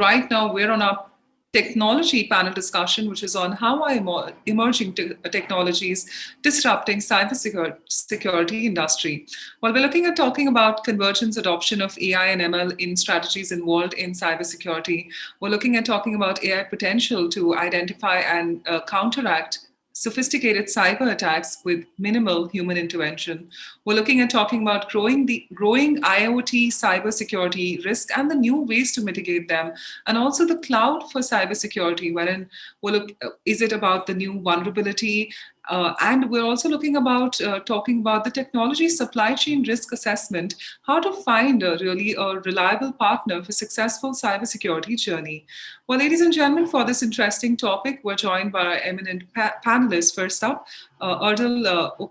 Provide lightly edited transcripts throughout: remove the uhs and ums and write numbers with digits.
right now we're on our technology panel discussion, which is on how are emerging technologies disrupting cybersecurity industry. Well, we're looking at talking about convergence adoption of AI and ML in strategies involved in cybersecurity. We're looking at talking about AI potential to identify and counteract sophisticated cyber attacks with minimal human intervention. We're looking at talking about growing IoT cybersecurity risk and the new ways to mitigate them, and also the cloud for cybersecurity, wherein is it about the new vulnerability? And we're also talking about the technology supply chain risk assessment, how to find a reliable partner for successful cybersecurity journey. Well, ladies and gentlemen, for this interesting topic, we're joined by our eminent panelists. First up, Erdal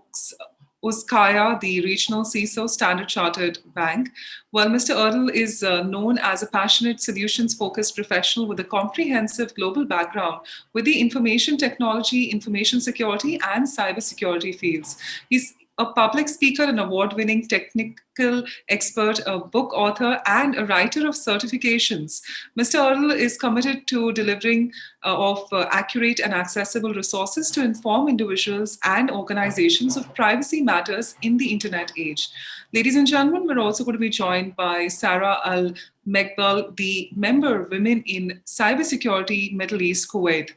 Ozkaya, the regional CISO, Standard Chartered Bank. Well, Mr. Erdal is known as a passionate solutions-focused professional with a comprehensive global background with the information technology, information security, and cybersecurity fields. He's a public speaker, an award-winning technical expert, a book author, and a writer of certifications. Mr. Erdal is committed to delivering accurate and accessible resources to inform individuals and organizations of privacy matters in the internet age. Ladies and gentlemen, we're also going to be joined by Sara Al-Megbel, the member of Women in Cybersecurity Middle East Kuwait.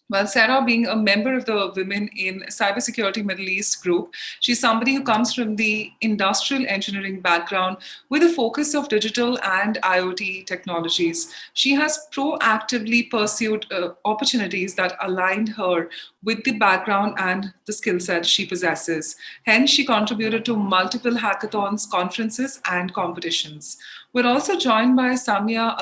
Well, Sara, being a member of the Women in Cybersecurity Middle East group, she's somebody who comes from the industrial engineering background with a focus of digital and IoT technologies. She has proactively pursued opportunities that aligned her with the background and the skill set she possesses. Hence, she contributed to multiple hackathons, conferences, and competitions. We're also joined by Samiyah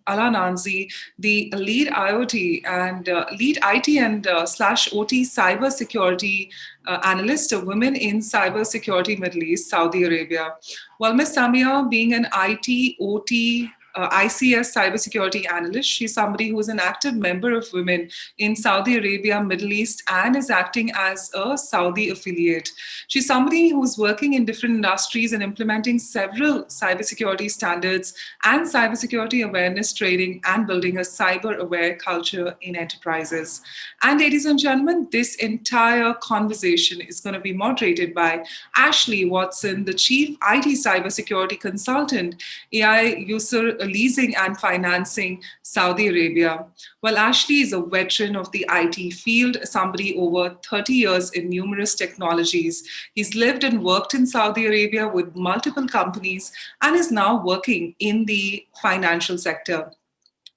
Alanazi, the lead IoT and lead IT and /OT Cyber Security Analyst of Women in Cyber Security Middle East, Saudi Arabia. Well, Ms. Samiyah, being an IT, OT, ICS cybersecurity analyst. She's somebody who is an active member of Women in Saudi Arabia, Middle East, and is acting as a Saudi affiliate. She's somebody who's working in different industries and implementing several cybersecurity standards and cybersecurity awareness training and building a cyber-aware culture in enterprises. And ladies and gentlemen, this entire conversation is going to be moderated by Ashleigh Watson, the Chief IT Cybersecurity Consultant, AI Yusr Leasing and Financing, Saudi Arabia. Well, Ashleigh is a veteran of the IT field, somebody over 30 years in numerous technologies. He's lived and worked in Saudi Arabia with multiple companies and is now working in the financial sector.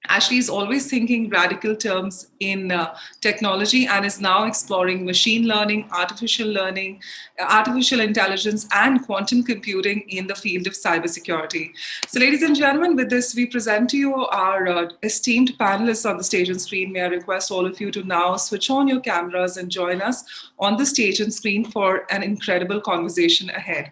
Ashleigh is always thinking radical terms in technology and is now exploring machine learning, artificial intelligence, and quantum computing in the field of cybersecurity. So, ladies and gentlemen, with this, we present to you our esteemed panelists on the stage and screen. May I request all of you to now switch on your cameras and join us on the stage and screen for an incredible conversation ahead.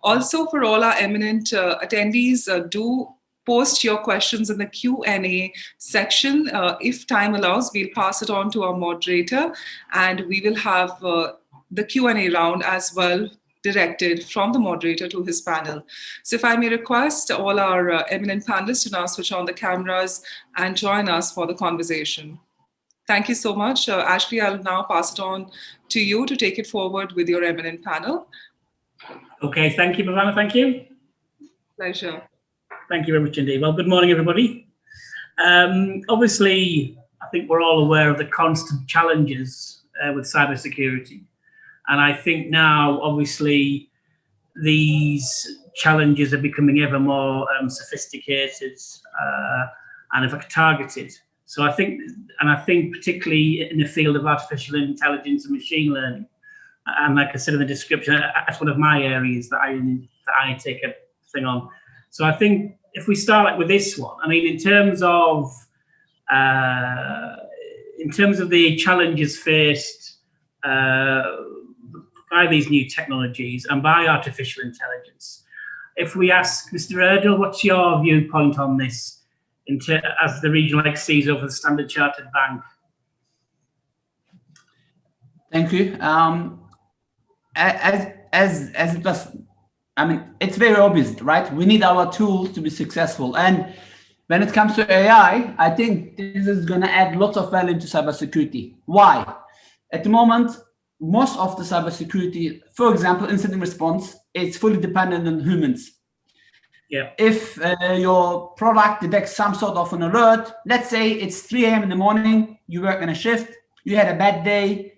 Also, for all our eminent attendees, do post your questions in the Q&A section. If time allows, we'll pass it on to our moderator, and we will have the Q&A round as well directed from the moderator to his panel. So if I may request all our eminent panelists to now switch on the cameras and join us for the conversation. Thank you so much. Ashleigh, I'll now pass it on to you to take it forward with your eminent panel. Okay, thank you, Bhavana, thank you. Pleasure. Thank you very much indeed. Well, good morning, everybody. Obviously, I think we're all aware of the constant challenges with cybersecurity. And I think now, obviously, these challenges are becoming ever more sophisticated and in fact targeted. So I think particularly in the field of artificial intelligence and machine learning, and like I said in the description, that's one of my areas that I take a thing on. So I think if we start with this one, I mean, in terms of the challenges faced by these new technologies and by artificial intelligence, if we ask Mr. Erdal, what's your viewpoint on this as the regional CISO for the Standard Chartered Bank? Thank you. As it was, I mean, it's very obvious, right? We need our tools to be successful. And when it comes to AI, I think this is going to add lots of value to cybersecurity. Why? At the moment, most of the cybersecurity, for example, incident response, is fully dependent on humans. Yeah. If your product detects some sort of an alert, let's say it's 3 a.m. in the morning, you work in a shift, you had a bad day,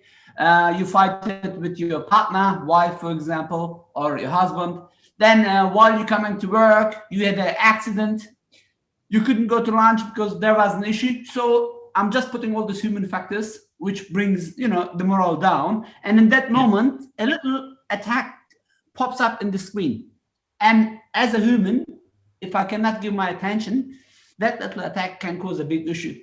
you fight it with your partner, wife, for example, or your husband. Then while you're coming to work, you had an accident. You couldn't go to lunch because there was an issue. So I'm just putting all these human factors, which brings, the morale down. And in that moment, a little attack pops up in the screen. And as a human, if I cannot give my attention, that little attack can cause a big issue.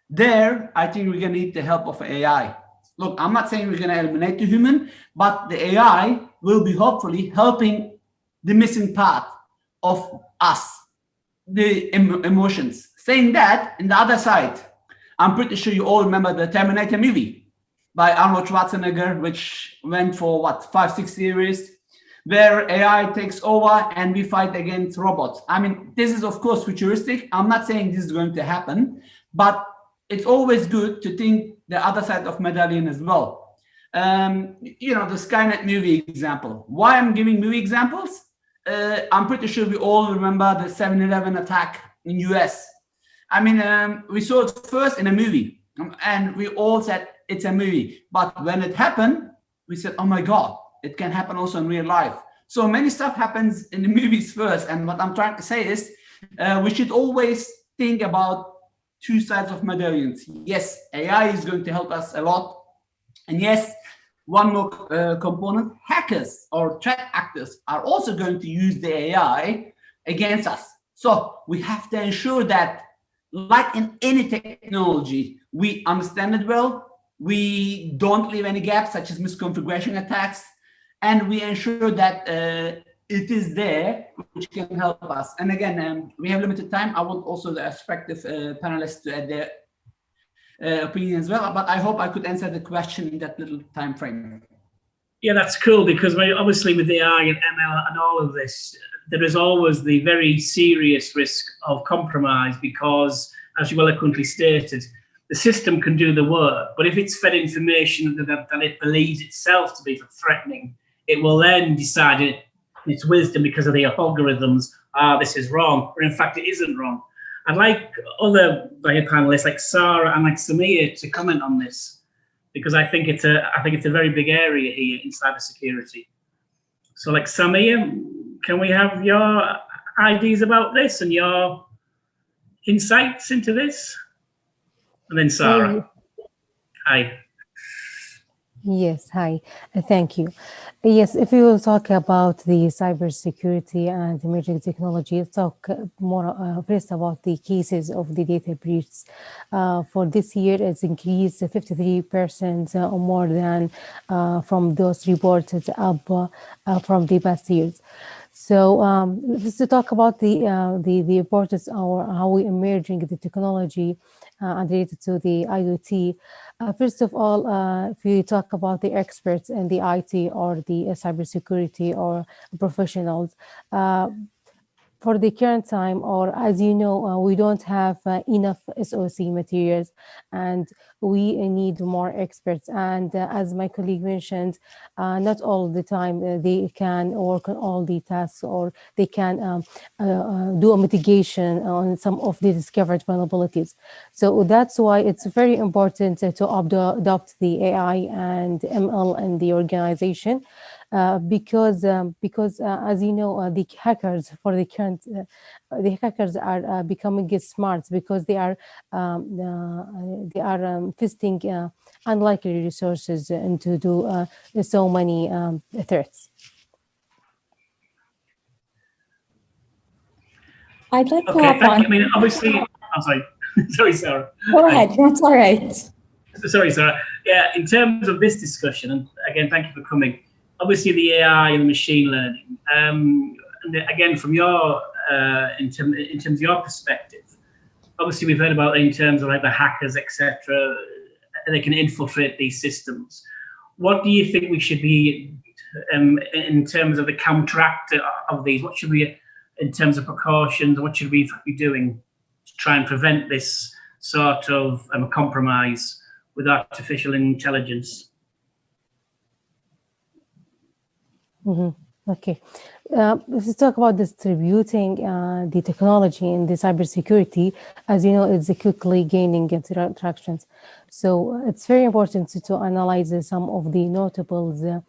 There, I think we're going to need the help of AI. Look, I'm not saying we're going to eliminate the human, but the AI will be hopefully helping the missing part of us, the emotions. Saying that, in the other side, I'm pretty sure you all remember the Terminator movie by Arnold Schwarzenegger, which went for 5-6 series, where AI takes over and we fight against robots. I mean, this is of course futuristic. I'm not saying this is going to happen, but it's always good to think the other side of medallion as well. The Skynet movie example. Why I'm giving movie examples? I'm pretty sure we all remember the 7/11 attack in US. I mean, we saw it first in a movie, and we all said it's a movie. But when it happened, we said, oh my God, it can happen also in real life. So many stuff happens in the movies first. And what I'm trying to say is we should always think about two sides of medallions. Yes, AI is going to help us a lot. And yes, one more component, hackers or threat actors are also going to use the AI against us. So we have to ensure that, like in any technology, we understand it well, we don't leave any gaps such as misconfiguration attacks, and we ensure that it is there, which can help us. And again, we have limited time. I want also the respective panelists to add their opinion as well, but I hope I could answer the question in that little time frame. Yeah, that's cool, because obviously with AI and ML and all of this, there is always the very serious risk of compromise because, as you eloquently stated, the system can do the work, but if it's fed information that it believes itself to be threatening, it will then decide in its wisdom because of the algorithms, this is wrong, or in fact it isn't wrong. I'd like other panelists like Sara and like Samiyah to comment on this, because I think it's a very big area here in cybersecurity. So, like Samiyah, can we have your ideas about this and your insights into this? And then Sara. Hi. Yes, hi. Thank you. Yes, if we will talk about the cybersecurity and emerging technology, let's talk more first about the cases of the data breach. For this year, it's increased 53% or more than from those reported up from the past years. So just to talk about the importance or how we emerging the technology related to the IoT. First of all, if we talk about the experts in the IT or the cybersecurity or professionals, for the current time, or as you know, we don't have enough SOC materials and we need more experts. And as my colleague mentioned, not all the time they can work on all the tasks, or they can do a mitigation on some of the discovered vulnerabilities. So that's why it's very important to adopt the AI and ML in the organization. Because as you know, the hackers for the current the hackers are becoming smart because they are testing unlikely resources and to do so many threats. I'd like to Okay, hop on. I mean, obviously, I'm sorry. Sorry, Sara. Go ahead. That's all right. Sorry, Sara. Yeah, in terms of this discussion, and again, thank you for coming. Obviously, the AI and machine learning. And again, from your in terms of your perspective, obviously we've heard about in terms of like the hackers, etc. They can infiltrate these systems. What do you think we should be in terms of the counteract of these? What should we, in terms of precautions, what should we be doing to try and prevent this sort of compromise with artificial intelligence? Okay. If we talk about distributing the technology in the cybersecurity, as you know, it's quickly gaining attractions. So it's very important to analyze some of the notables that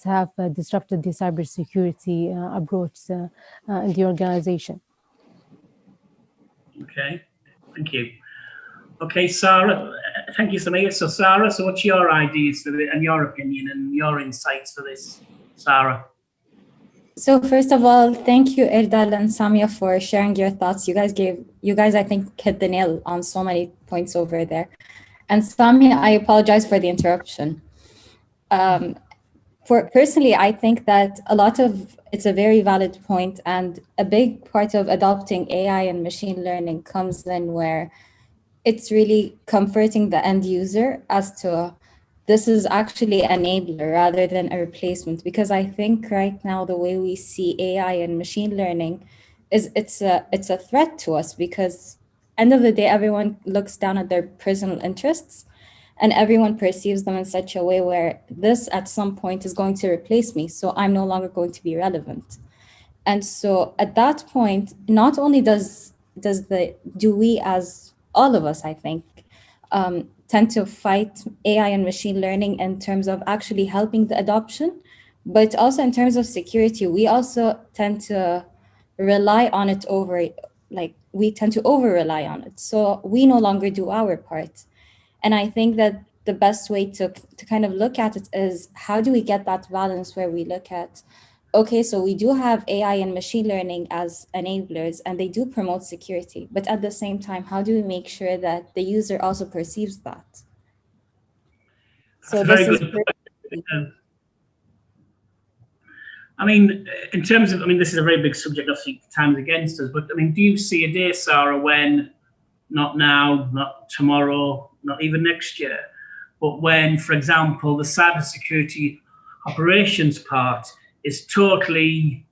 have disrupted the cybersecurity approach in the organization. Okay, thank you. Okay, Sara, thank you, Samiyah. So Sara, so what's your ideas for it and your opinion and your insights for this, Sara? So first of all, thank you, Erdal and Samiyah, for sharing your thoughts. You guys, I think, hit the nail on so many points over there. And Samiyah, I apologize for the interruption. Personally, I think that it's a very valid point, and a big part of adopting AI and machine learning comes in where it's really comforting the end user as to this is actually an enabler rather than a replacement. Because I think right now the way we see AI and machine learning is it's a threat to us, because end of the day, everyone looks down at their personal interests and everyone perceives them in such a way where this at some point is going to replace me. So I'm no longer going to be relevant. And so at that point, not only do we as all of us, I think, tend to fight AI and machine learning in terms of actually helping the adoption, but also in terms of security, we also tend to rely on it we tend to over-rely on it. So we no longer do our part. And I think that the best way to kind of look at it is, how do we get that balance where we look at, okay, so we do have AI and machine learning as enablers, and they do promote security. But at the same time, how do we make sure that the user also perceives that? So this is very good. I mean, in terms of, this is a very big subject, obviously, time's against us, but do you see a day, Sara, when, not now, not tomorrow, not even next year, but when, for example, the cybersecurity operations part is totally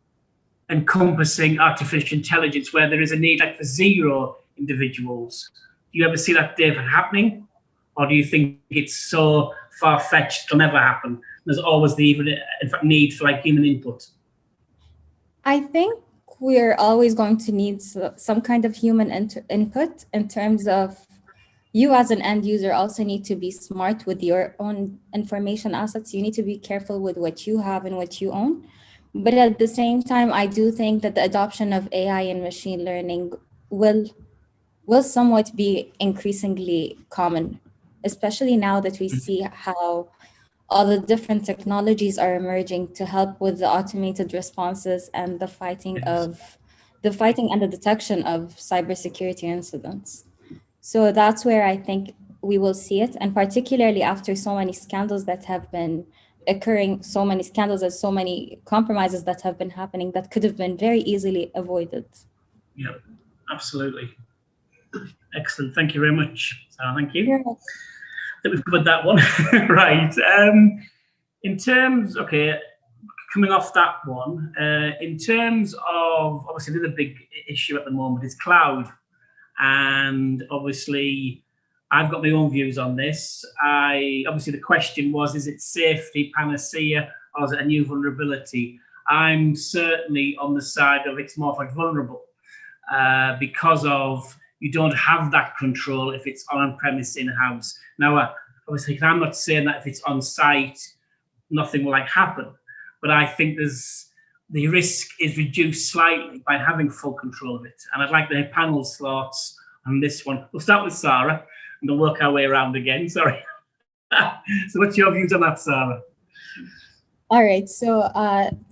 encompassing artificial intelligence, where there is a need for 0 individuals? Do you ever see that day happening? Or do you think it's so far-fetched it'll never happen? There's always the need for human input. I think we're always going to need some kind of human input, in terms of you as an end user also need to be smart with your own information assets. You need to be careful with what you have and what you own. But at the same time, I do think that the adoption of AI and machine learning will somewhat be increasingly common, especially now that we see how all the different technologies are emerging to help with the automated responses and the fighting and the detection of cybersecurity incidents. So that's where I think we will see it, and particularly after so many scandals that have been occurring, so many scandals and so many compromises that have been happening that could have been very easily avoided. Yeah, absolutely. Excellent. Thank you very much, Sara. Thank you. Yes. I think we've covered that one. Right. In terms, coming off that one, in terms of, obviously, another big issue at the moment is cloud. And obviously, I've got my own views on this. Obviously, the question was, is it safety, panacea, or is it a new vulnerability? I'm certainly on the side of it's more vulnerable, because of you don't have that control if it's on-premise in-house. Now, obviously, I'm not saying that if it's on-site, nothing will happen, but I think the risk is reduced slightly by having full control of it. And I'd like to hear panel's thoughts on this one. We'll start with Sara, and we'll work our way around again. Sorry. So what's your views on that, Sara? All right. So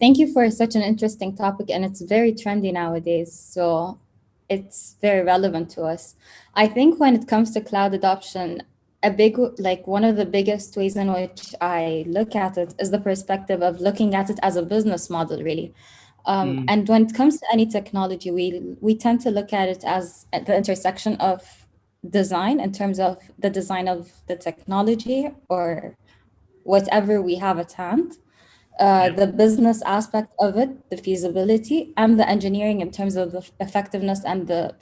thank you for such an interesting topic, and it's very trendy nowadays. So it's very relevant to us. I think when it comes to cloud adoption, one of the biggest ways in which I look at it is the perspective of looking at it as a business model, really. And when it comes to any technology, we tend to look at it as the intersection of design, in terms of the design of the technology or whatever we have at hand, the business aspect of it, the feasibility, and the engineering in terms of the effectiveness and the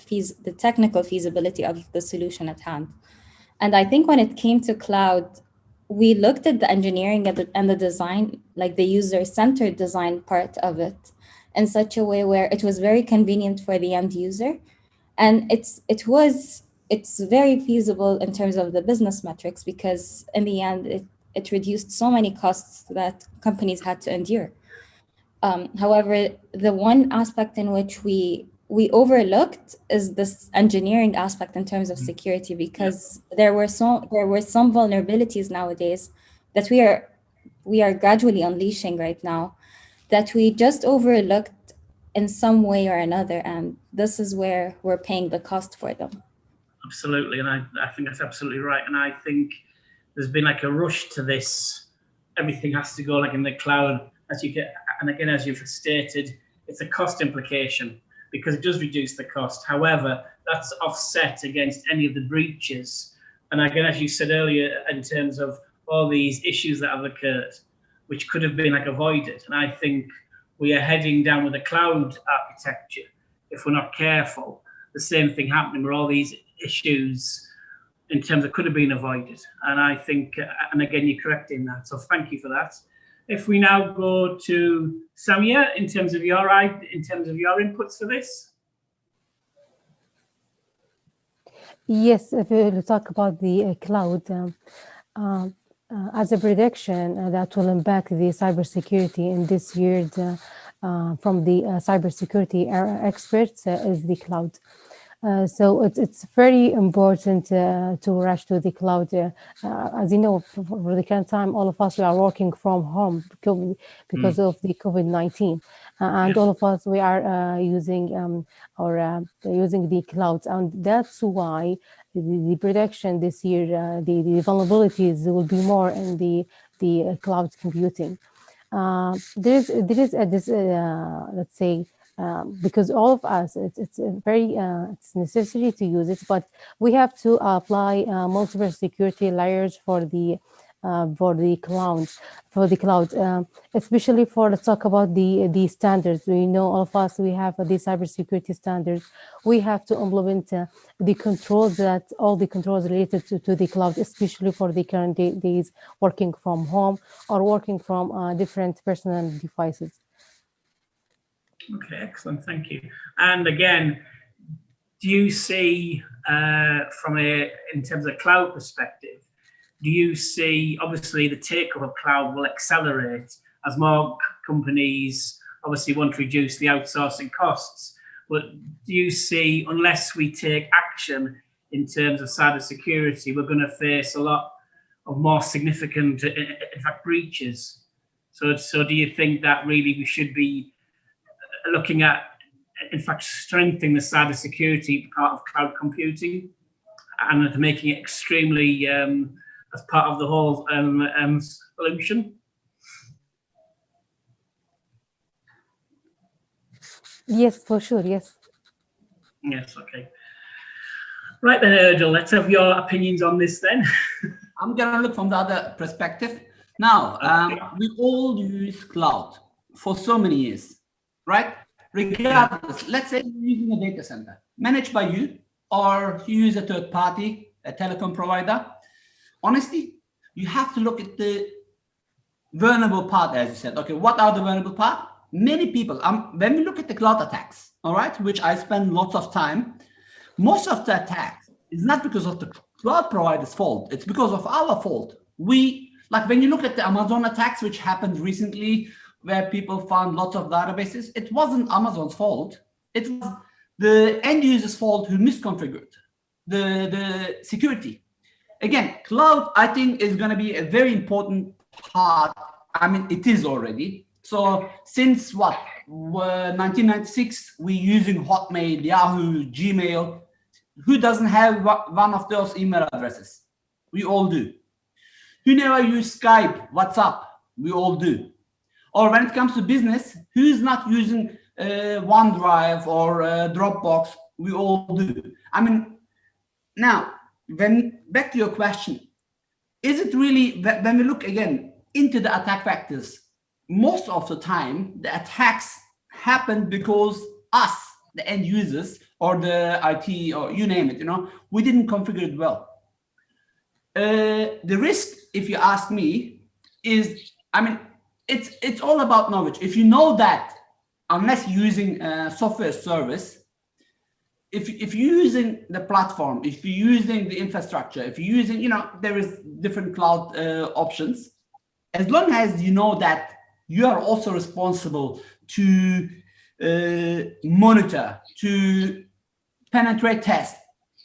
technical feasibility of the solution at hand. And I think when it came to cloud, we looked at the engineering and the design, like the user-centered design part of it, in such a way where it was very convenient for the end user. And it's very feasible in terms of the business metrics, because in the end, it reduced so many costs that companies had to endure. However, the one aspect in which we overlooked is this engineering aspect in terms of security, because there were some vulnerabilities nowadays that we are gradually unleashing right now, that we just overlooked in some way or another, and this is where we're paying the cost for them. Absolutely, and I think that's absolutely right. And I think there's been like a rush to this. Everything has to go like in the cloud, as you get, and again, as you've stated, it's a cost implication because it does reduce the cost. However, that's offset against any of the breaches. And again, as you said earlier, in terms of all these issues that have occurred, which could have been like avoided. And I think we are heading down with a cloud architecture. If we're not careful, the same thing happening where all these issues in terms of could have been avoided. And I think, and again, you're correct in that. So thank you for that. If we now go to Samiyah, in terms of your inputs for this. Yes, if we talk about the cloud, as a prediction that will impact the cybersecurity in this year from the cybersecurity experts is the cloud. So it's very important to rush to the cloud. As you know, for the current time, all of us, we are working from home because of the COVID-19. And all of us, we are using the cloud. And that's why the prediction this year, the vulnerabilities will be more in the cloud computing. There is this let's say, because all of us, it's necessary to use it, but we have to apply multiple security layers for the cloud, especially let's talk about the standards. We know all of us, we have the cybersecurity standards. We have to implement all the controls related to the cloud, especially for the current days working from home or working from different personal devices. Okay, excellent, thank you. And again, do you see in terms of cloud perspective, do you see obviously the take-up of cloud will accelerate as more companies obviously want to reduce the outsourcing costs? But do you see, unless we take action in terms of cybersecurity, we're going to face a lot of more significant, in fact, breaches? So do you think that really we should be looking at, in fact, strengthening the cybersecurity part of cloud computing and making it extremely as part of the whole solution? Yes, for sure, yes. Yes, okay. Right then, Erdal, let's have your opinions on this then. I'm going to look from the other perspective. Now, we all use cloud for so many years, right? Regardless, let's say you're using a data center managed by you, or you use a third party, a telecom provider. Honestly, you have to look at the vulnerable part, as you said. Okay, what are the vulnerable part? Many people, when we look at the cloud attacks, all right, which I spend lots of time, most of the attacks is not because of the cloud provider's fault. It's because of our fault. Like when you look at the Amazon attacks, which happened recently, where people found lots of databases, it wasn't Amazon's fault. It was the end user's fault who misconfigured the security. Again, cloud, I think, is going to be a very important part. I mean, it is already. So since 1996, we're using Hotmail, Yahoo, Gmail. Who doesn't have one of those email addresses? We all do. Who never use Skype, WhatsApp? We all do. Or when it comes to business, who's not using OneDrive or Dropbox? We all do. I mean, now, back to your question, is it really, when we look again into the attack vectors, most of the time, the attacks happen because us, the end users, or the IT, or you name it, we didn't configure it well. The risk, if you ask me, is, it's all about knowledge. If you know that, unless you're using a software service, if you're using the platform, if you're using the infrastructure, if you're using, there is different cloud options, as long as you know that you are also responsible to monitor, to penetrate test,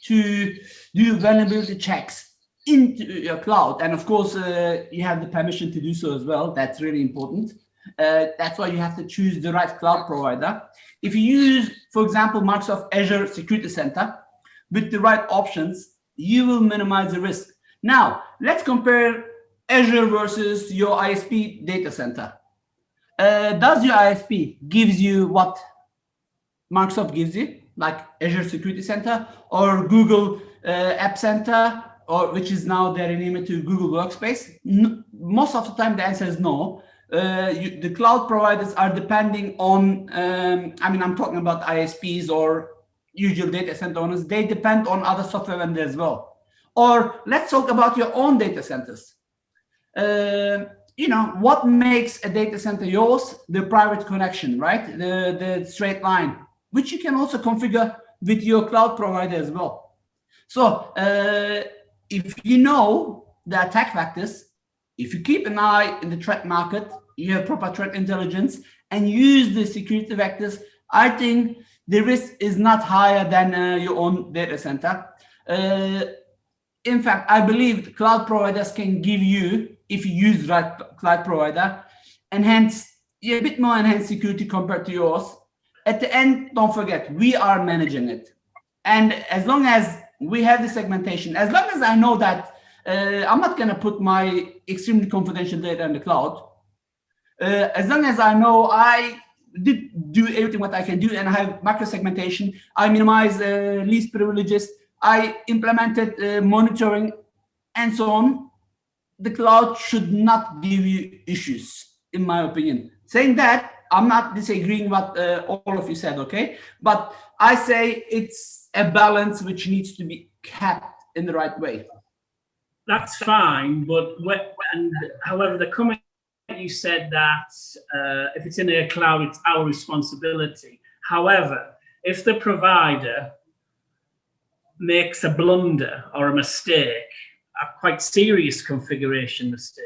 to do vulnerability checks into your cloud. And of course, you have the permission to do so as well. That's really important. That's why you have to choose the right cloud provider. If you use, for example, Microsoft Azure Security Center with the right options, you will minimize the risk. Now, let's compare Azure versus your ISP data center. Does your ISP gives you what Microsoft gives you, like Azure Security Center or Google App Center, or which is now they're renamed to Google Workspace? No, most of the time, the answer is no. The cloud providers are depending on, I'm talking about ISPs or usual data center owners. They depend on other software vendors as well. Or let's talk about your own data centers. What makes a data center yours? The private connection, right? The straight line, which you can also configure with your cloud provider as well. So if you know the attack vectors, if you keep an eye in the threat market, you have proper threat intelligence and use the security vectors, I think the risk is not higher than your own data center. In fact, I believe cloud providers can give you, if you use right cloud provider, a bit more enhanced security compared to yours. At the end, don't forget, we are managing it. And as long as we have the segmentation, as long as I know that I'm not going to put my extremely confidential data in the cloud, as long as I know I did do everything what I can do and I have macro segmentation, I minimize least privileges, I implemented monitoring and so on, the cloud should not give you issues, in my opinion. Saying that, I'm not disagreeing what all of you said, okay? But I say it's a balance which needs to be kept in the right way. That's fine, but however, the comment you said that if it's in a cloud, it's our responsibility. However, if the provider makes a blunder or a mistake, a quite serious configuration mistake,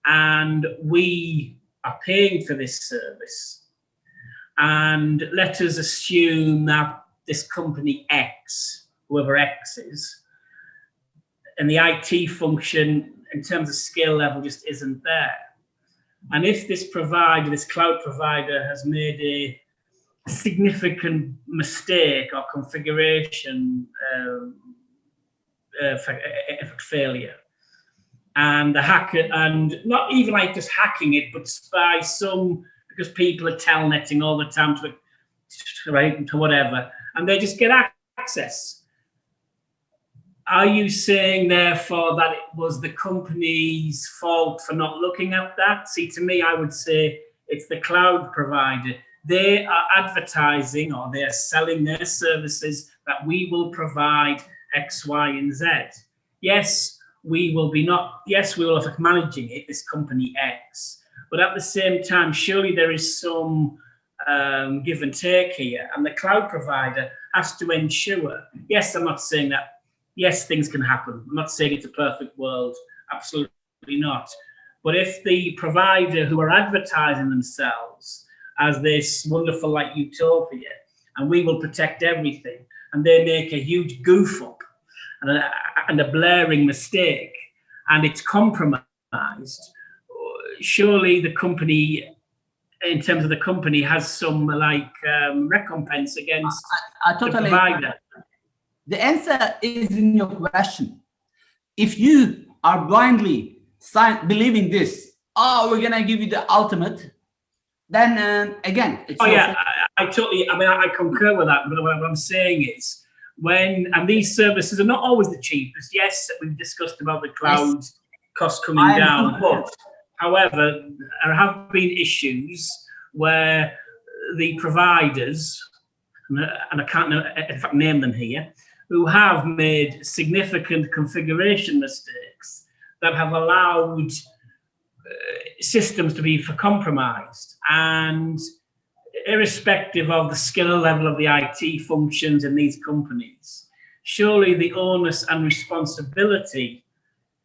and we are paying for this service, and let us assume that this company X, whoever X is, and the IT function in terms of skill level just isn't there. And if this provider, this cloud provider, has made a significant mistake or configuration failure, and the hacker, and not even like just hacking it, but by because people are telnetting all the time to whatever, and they just get access. Are you saying, therefore, that it was the company's fault for not looking at that? See, to me, I would say it's the cloud provider. They are advertising, or they're selling their services that we will provide X, Y, and Z. Yes, we will have managing it, this company X. But at the same time, surely there is some give and take here, and the cloud provider has to ensure. Yes, I'm not saying that. Yes, things can happen. I'm not saying it's a perfect world. Absolutely not. But if the provider who are advertising themselves as this wonderful like utopia, and we will protect everything, and they make a huge goof up and a blaring mistake, and it's compromised, surely the company, in terms of the company, has some recompense against the provider. The answer is in your question. If you are blindly believing this, we're going to give you the ultimate, then again, it's I concur with that. But what I'm saying is, and these services are not always the cheapest. Yes, we've discussed about the cloud costs coming down. But However, there have been issues where the providers, and I can't in fact name them here, who have made significant configuration mistakes that have allowed systems to be compromised. And irrespective of the skill level of the IT functions in these companies, surely the onus and responsibility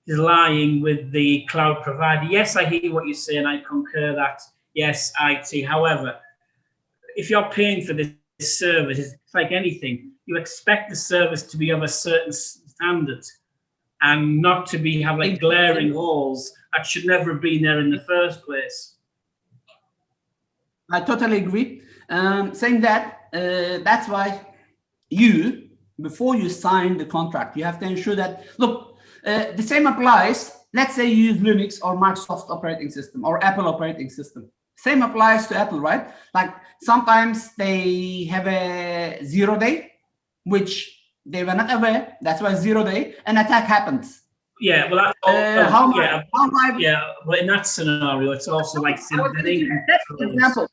is lying with the cloud provider. Yes, I hear what you say, and I concur that, yes, IT. However, if you're paying for this service, it's like anything. You expect the service to be of a certain standard and not to have like glaring holes that should never have been there in the first place. I totally agree. Saying that, that's why before you sign the contract, you have to ensure that, look, the same applies. Let's say you use Linux or Microsoft operating system or Apple operating system. Same applies to Apple, right? Like sometimes they have a 0-day, which they were not aware. That's why 0-day, an attack happens. Yeah, well, well, in that scenario, it's also like example.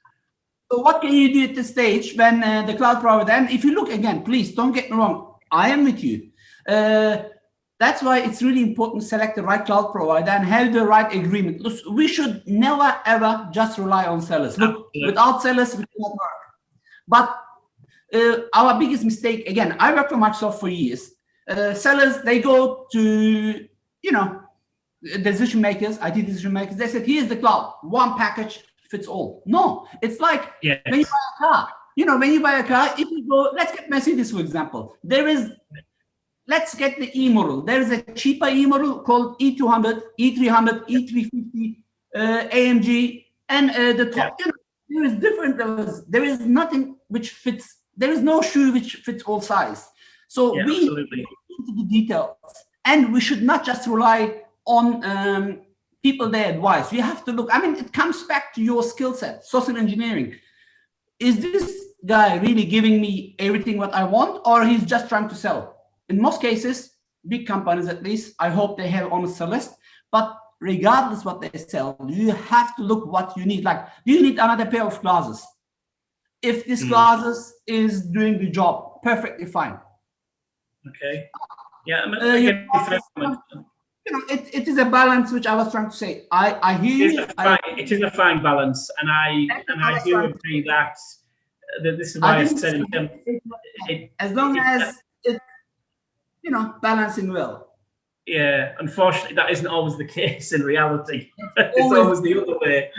So what can you do at this stage when the cloud provider? And if you look again, please don't get me wrong. I am with you. That's why it's really important to select the right cloud provider and have the right agreement. Look, we should never ever just rely on sellers. Look, without sellers, we cannot work. But our biggest mistake, again, I worked for Microsoft for years. Sellers, they go to, decision makers, IT decision makers. They said, here's the cloud, one package fits all. No, it's like when you buy a car. When you buy a car, if you go, let's get Mercedes, for example. Let's get the e-model. There is a cheaper e-model called E200, E300, E350, AMG, and the top. There is different levels. There is nothing which fits. There is no shoe which fits all size. So we look into the details, and we should not just rely on people their advice. We have to look. I mean, it comes back to your skill set, social engineering. Is this guy really giving me everything what I want, or he's just trying to sell? In most cases, big companies at least, I hope they have honest sellers. But regardless what they sell, you have to look what you need. Like, do you need another pair of glasses? If this glasses is doing the job, perfectly fine. Okay. Yeah. It is a balance, which I was trying to say. I hear you. It is a fine balance, and I do agree that this is why I said as long as it, balancing well. Yeah, unfortunately, that isn't always the case in reality. It's always the other way.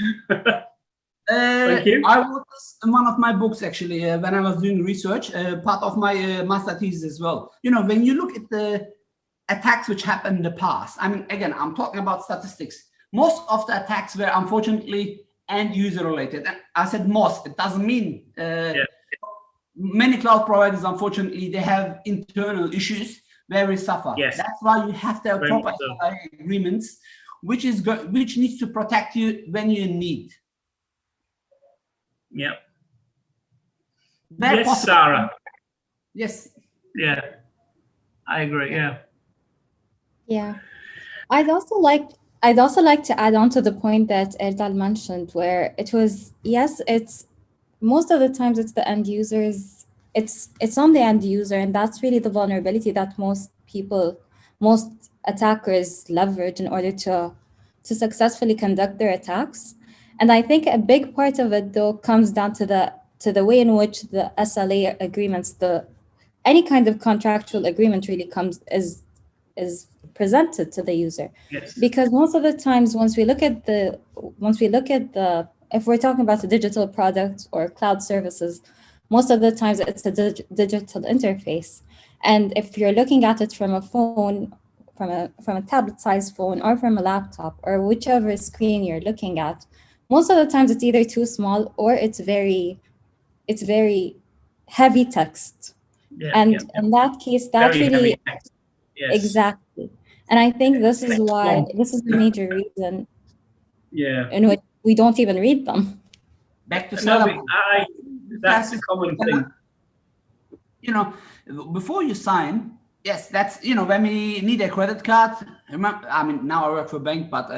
Thank you. I wrote this in one of my books, actually, when I was doing research, part of my master thesis as well. When you look at the attacks which happened in the past, I mean, again, I'm talking about statistics. Most of the attacks were unfortunately end user related. And I said most, it doesn't mean many cloud providers, unfortunately, they have internal issues where we suffer. Yes. That's why you have to have proper agreements, which needs to protect you when you need. Yeah. Yes, possible. Sara. Yes. Yeah, I agree. Yeah. Yeah. I'd also like to add on to the point that Erdal mentioned, where it was, yes, it's most of the times it's the end users, it's on the end user, and that's really the vulnerability that most attackers leverage in order to successfully conduct their attacks. And I think a big part of it, though, comes down to the way in which the SLA agreements, any kind of contractual agreement really is presented to the user. Yes. Because most of the times, once we look at if we're talking about a digital product or cloud services, most of the times it's a digital interface. And if you're looking at it from a phone, from a tablet-sized phone, or from a laptop, or whichever screen you're looking at, most of the times it's either too small or it's very heavy text. In that case, that very really exactly. And I think this is the major reason in which we don't even read them. Back to Sara. That's a common thing. Before you sign, yes, that's when we need a credit card. Remember, I mean, now I work for a bank, but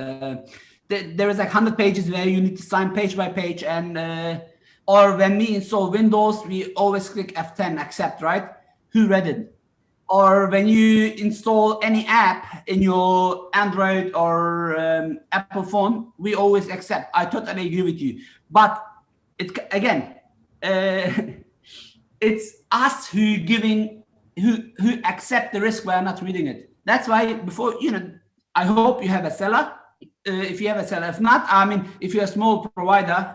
there is like 100 pages where you need to sign page by page, and or when we install Windows, we always click F10 accept, right? Who read it? Or when you install any app in your Android or Apple phone, we always accept. I totally agree with you. But again, it's us who accept the risk by not reading it. That's why before, I hope you have a seller. If you have a seller, if not, if you're a small provider,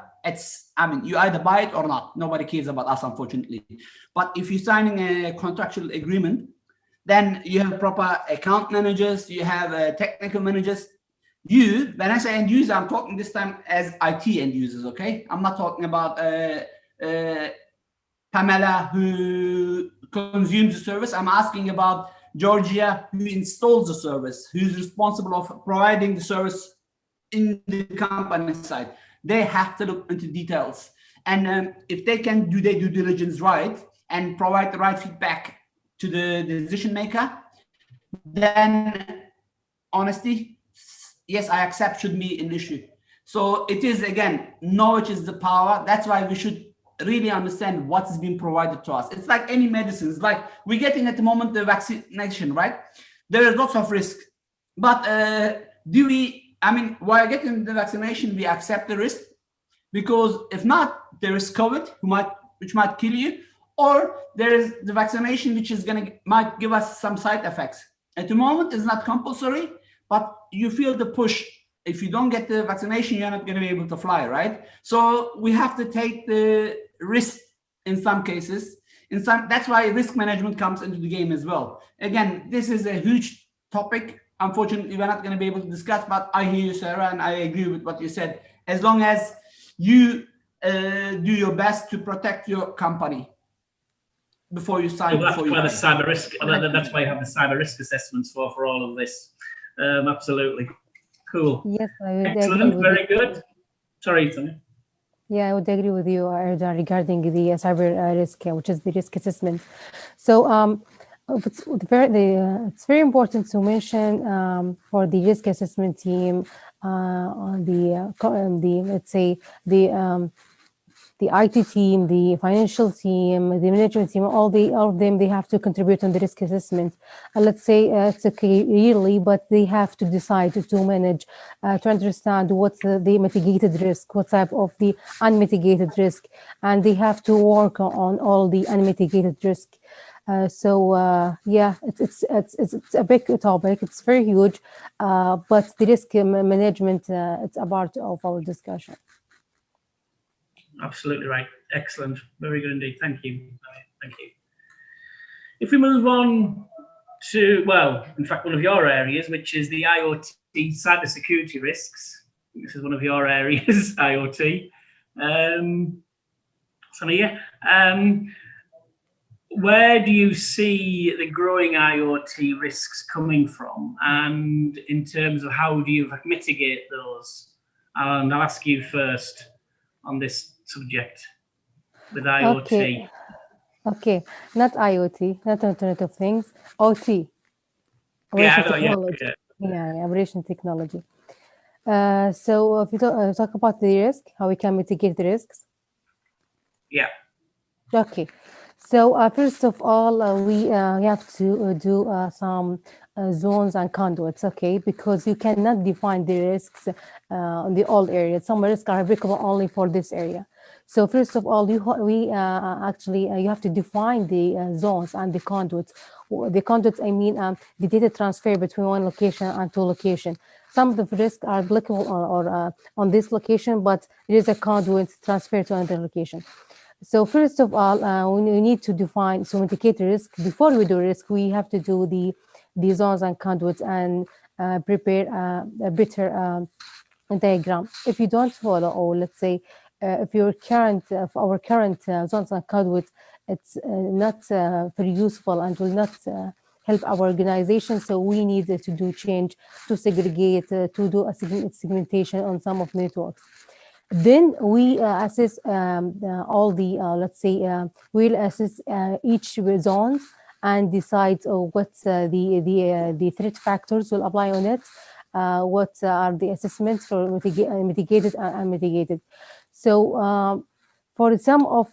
you either buy it or not. Nobody cares about us, unfortunately. But if you're signing a contractual agreement, then you have proper account managers, you have technical managers. When I say end user, I'm talking this time as IT end users, okay? I'm not talking about Pamela who consumes the service. I'm asking about Georgia who installs the service, who's responsible of providing the service in the company side. They have to look into details. And if they can do their due diligence right and provide the right feedback to the decision maker, then honesty, yes, I accept should be an issue. So it is, again, knowledge is the power. That's why we should really understand what is being provided to us. It's like any medicines, like we're getting at the moment the vaccination, right? There is lots of risk, but while getting the vaccination, we accept the risk, because if not, there is COVID which might kill you, or there is the vaccination which is might give us some side effects. At the moment, it's not compulsory, but you feel the push. If you don't get the vaccination, you're not going to be able to fly, right? So we have to take the risk in some cases. That's why risk management comes into the game as well. Again, this is a huge topic. Unfortunately, we're not going to be able to discuss, but I hear you, Sarah, and I agree with what you said. As long as you do your best to protect your company before you sign. Well, that's why the cyber risk. That's why you have the cyber risk assessments for all of this. Absolutely, cool. Yes, I would Excellent. agree with Very you. good. Sorry, Samiyah. Yeah, I would agree with you, Erdal, regarding the cyber risk, which is the risk assessment. So it's very important to mention for the risk assessment team on the let's say the IT team, the financial team, the management team, all of them, they have to contribute on the risk assessment. Let's say it's okay yearly, but they have to decide to manage, to understand what's the mitigated risk, what type of the unmitigated risk, and they have to work on all the unmitigated risk. Yeah, it's a big topic. It's very huge, but the risk management, it's a part of our discussion. Absolutely right. Excellent. Very good indeed. Thank you. Thank you. If we move on to, well, in fact, one of your areas, which is the IoT Cyber Security risks. This is one of your areas, IoT. Samiyah, where do you see the growing IoT risks coming from? And in terms of how do you mitigate those? And I'll ask you first on this subject with IoT. Okay. Not IoT, not Internet of Things, OT. Operation technology. So if you talk about the risk, how we can mitigate the risks. Yeah. Okay. So first of all, we have to do some zones and conduits, okay? Because you cannot define the risks in the all areas. Some risks are applicable only for this area. So first of all, you have to define the zones and the conduits. The conduits, I mean, the data transfer between one location and two locations. Some of the risks are applicable or on this location, but there is a conduit transfer to another location. So first of all, we need to define, to mitigate the risk. Before we do risk, we have to do the zones and conduits and prepare a better diagram. If you don't follow, or let's say, if our current zones and conduits, it's not very useful and will not help our organization. So we need to do change, to segregate, to do a segmentation on some of networks. Then we assess all the, let's say, we'll assess each zones and decide what's the threat factors will apply on it. what are the assessments for mitigated and unmitigated. So for some of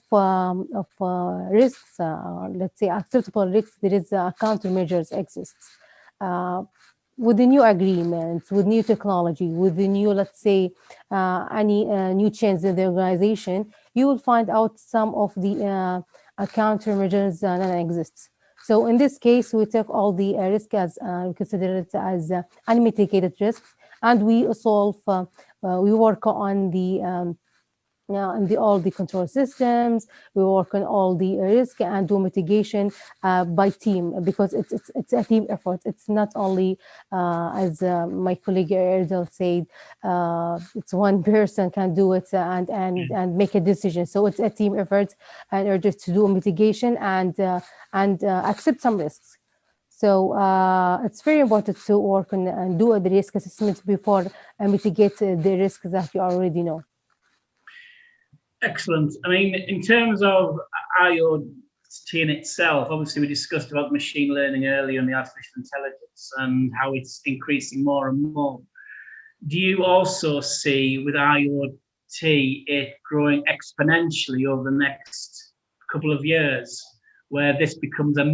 risks, let's say acceptable risks, there is countermeasures exists. With the new agreements, with new technology, with the new, let's say, any new change in the organization, you will find out some of the countermeasures that exist. So in this case, we take all the risk as we consider it as unmitigated risks, and we solve. We work on the all the control systems. We work on all the risk and do mitigation by team, because it's a team effort. It's not only as my colleague Erdal said, it's one person can do it and make a decision. So it's a team effort in order to do mitigation and accept some risks. So it's very important to work on and do the risk assessment before mitigate the risks that you already know. Excellent. I mean, in terms of IoT in itself, obviously we discussed about machine learning earlier and the artificial intelligence and how it's increasing more and more. Do you also see with IoT it growing exponentially over the next couple of years, where this becomes a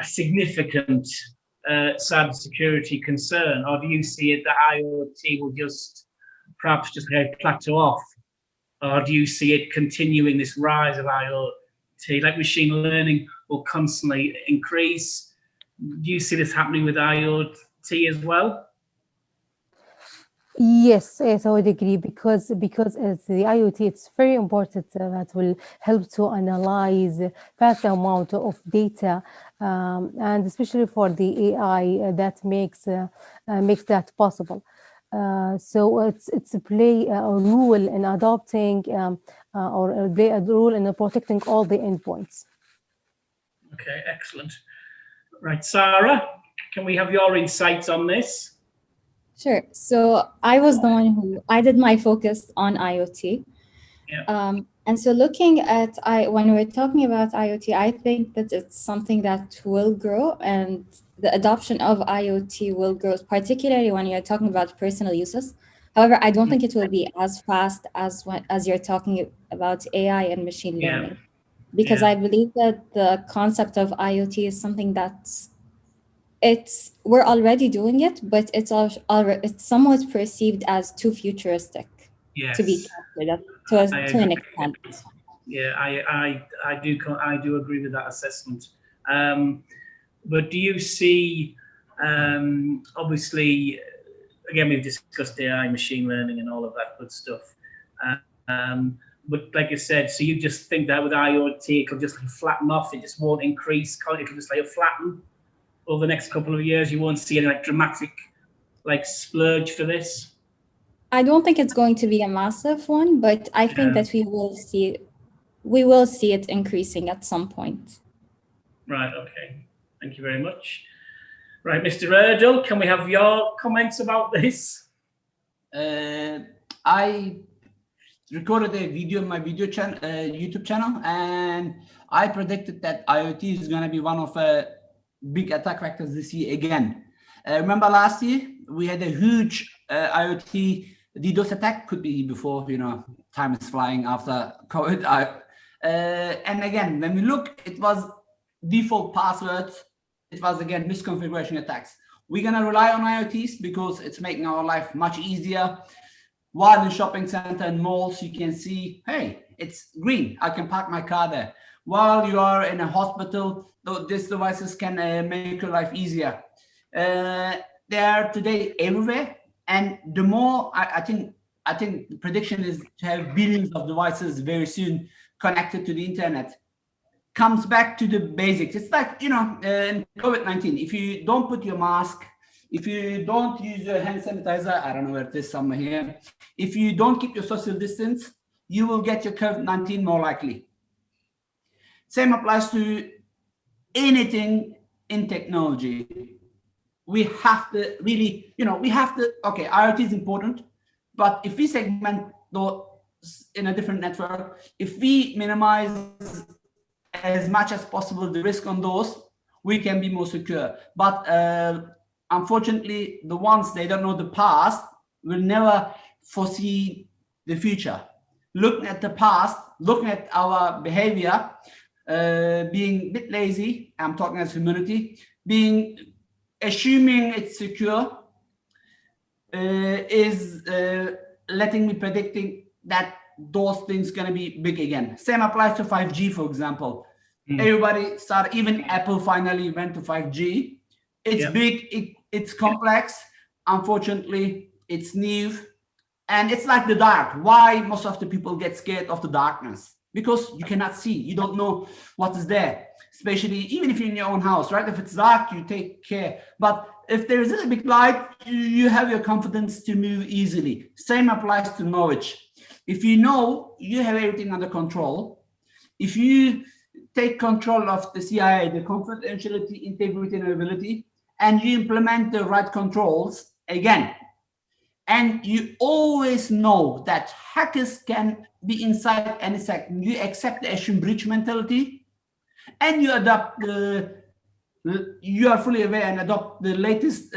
significant cybersecurity concern? Or do you see it that IoT will perhaps just plateau off? Or do you see it continuing this rise of IoT, like machine learning will constantly increase? Do you see this happening with IoT as well? Yes, I would agree, because as the IoT, it's very important that will help to analyze vast amount of data, and especially for the AI that makes that possible. So it's play a role in adopting or play a role in protecting all the endpoints. Okay, excellent. Right, Sara, can we have your insights on this? Sure. So I was the one I did my focus on IoT. Yeah. And so looking at, when we're talking about IoT, I think that it's something that will grow, and the adoption of IoT will grow, particularly when you're talking about personal uses. However, I don't think it will be as fast as you're talking about AI and machine learning, because I believe that the concept of IoT is something that's we're already doing it, but it's somewhat perceived as too futuristic to be captured to an extent. Yeah, I do agree with that assessment. But do you see, obviously, again, we've discussed AI, machine learning, and all of that good stuff. But like I said, so you just think that with IoT, it'll just flatten off, it just won't increase, it'll just flatten over the next couple of years? You won't see any dramatic splurge for this? I don't think it's going to be a massive one, but I think that we will see it increasing at some point. Right, okay. Thank you very much. Right, Mr. Erdal, can we have your comments about this? I recorded a video on my YouTube channel, and I predicted that IoT is going to be one of the big attack vectors this year again. Remember last year we had a huge IoT DDoS attack, could be before, time is flying after COVID. And again, when we look, it was default passwords. It was again misconfiguration attacks. We're going to rely on IoTs because it's making our life much easier. While in shopping center and malls, you can see, hey, it's green, I can park my car there. While you are in a hospital, these devices can make your life easier. They are today everywhere, and the more I think the prediction is to have billions of devices very soon connected to the internet. Comes back to the basics. It's like, in COVID-19, if you don't put your mask, if you don't use your hand sanitizer, I don't know where it is, somewhere here. If you don't keep your social distance, you will get your COVID-19 more likely. Same applies to anything in technology. We have to really, okay, IoT is important, but if we segment those in a different network, if we minimize as much as possible the risk on those, we can be more secure. But unfortunately, the ones they don't know the past will never foresee the future. Looking at the past, looking at our behavior, being a bit lazy, I'm talking as humanity, assuming it's secure, is letting me predicting that those things gonna be big again. Same applies to 5G, for example. Everybody started, even Apple finally went to 5G. It's big, it's complex. Unfortunately, it's new. And it's like the dark. Why most of the people get scared of the darkness? Because you cannot see, you don't know what is there. Especially even if you're in your own house, right? If it's dark, you take care. But if there is a big light, you have your confidence to move easily. Same applies to knowledge. If you know you have everything under control, if you take control of the CIA, the confidentiality, integrity, and availability, and you implement the right controls, again, and you always know that hackers can be inside any second, you accept the assume breach mentality, and you adopt you are fully aware and adopt the latest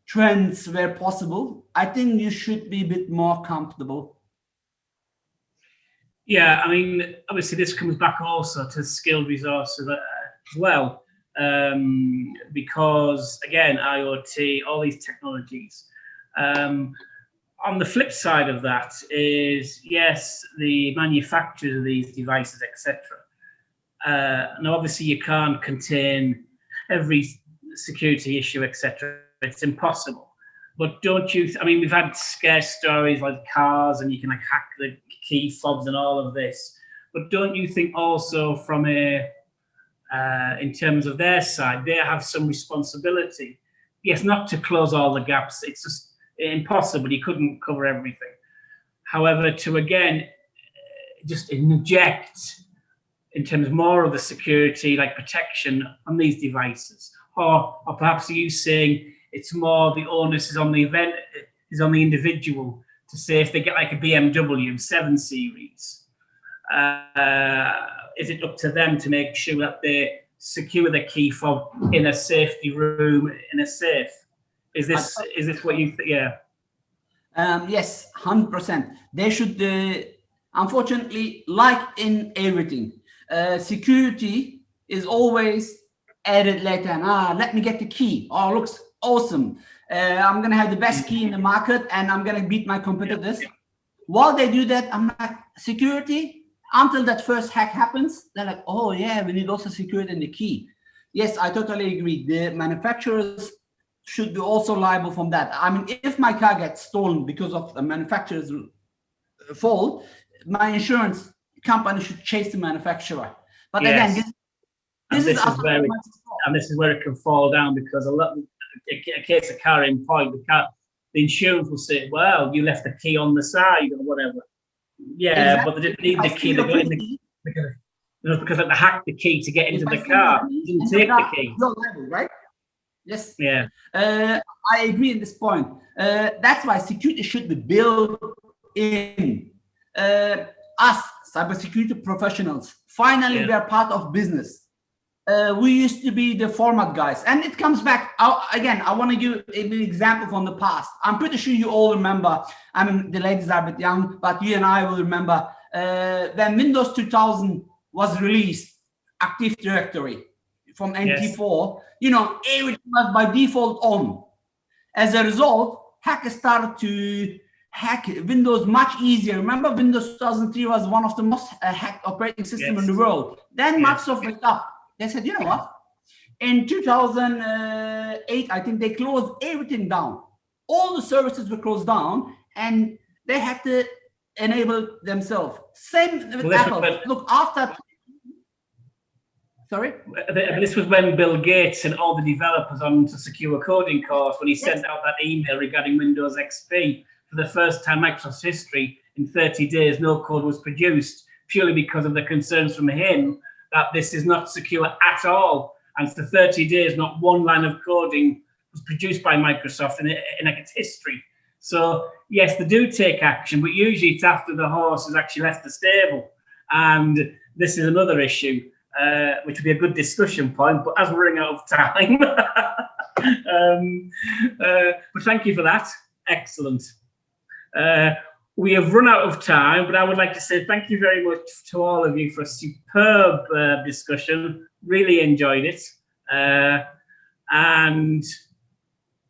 trends where possible, I think you should be a bit more comfortable. Yeah, I mean, obviously this comes back also to skilled resources as well, because again, IoT, all these technologies. On the flip side of that is, yes, the manufacturers of these devices, etc. Now, obviously, you can't contain every security issue, etc. It's impossible. But don't you? I mean, we've had scare stories like cars, and you can like hack the key fobs and all of this. But don't you think also from a in terms of their side, they have some responsibility? Yes, not to close all the gaps. It's just impossible. You couldn't cover everything. However, to again just inject in terms more of the security, like protection on these devices, or perhaps you saying it's more the onus is on the event, is on the individual to say if they get like a BMW 7 Series, is it up to them to make sure that they secure the key fob in a safety room, in a safe? Is this what you think? Yeah. Yes, 100%. They should, unfortunately, like in everything, security is always added later. And let me get the key. Oh, looks awesome. I'm gonna have the best key in the market, and I'm gonna beat my competitors. Yeah. While they do that, I'm like, security. Until that first hack happens, they're like, oh yeah, we need also security in the key. Yes, I totally agree. The manufacturers should be also liable from that. I mean, if my car gets stolen because of the manufacturer's fault, my insurance company should chase the manufacturer. But yes. Again, this is where it can fall down, because a case of car in point, the insurance will say, well, you left the key on the side or whatever. Yeah, exactly. But they didn't need the key to go in because they hacked the key to get into the car. Didn't take the key. Level, right? Yes. Yeah. I agree in this point. That's why security should be built in. Us, cybersecurity professionals, finally we are part of business. We used to be the format guys, and it comes back. Again, I want to give an example from the past. I'm pretty sure you all remember. I mean, the ladies are a bit young, but you and I will remember when Windows 2000 was released, Active Directory from NT4. Yes. You know, everything was by default on. As a result, hackers started to hack Windows much easier. Remember, Windows 2003 was one of the most hacked operating systems in the world. Then Microsoft went up. They said, you know what? In 2008, I think they closed everything down. All the services were closed down, and they had to enable themselves. Same with Apple. Look, after... Sorry? This was when Bill Gates sent all the developers on to secure coding course, when he sent out that email regarding Windows XP. For the first time in Microsoft's history, in 30 days, no code was produced, purely because of the concerns from him that this is not secure at all. And for 30 days, not one line of coding was produced by Microsoft in its history. So yes, they do take action, but usually it's after the horse has actually left the stable. And this is another issue. which would be a good discussion point, but as we're running out of time, but thank you for that. Excellent. We have run out of time, but I would like to say thank you very much to all of you for a superb discussion. Really enjoyed it. And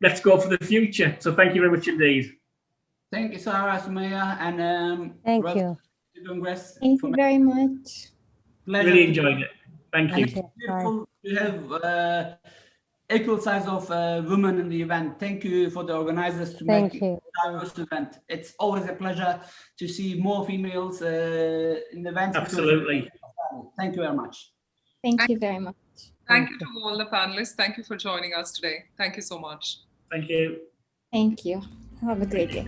let's go for the future. So thank you very much indeed. Thank you, Sara, Samiyah, and Thank you. Thank you very much. Pleasure. Really enjoyed it. Thank you. Thank you. Beautiful to have equal size of women in the event. Thank you for the organizers to Thank make you. it a diverse event. It's always a pleasure to see more females in the events. Absolutely. Thank you very much. Thank you very much. Thank you to all the panelists. Thank you for joining us today. Thank you so much. Thank you. Thank you. Have a great day.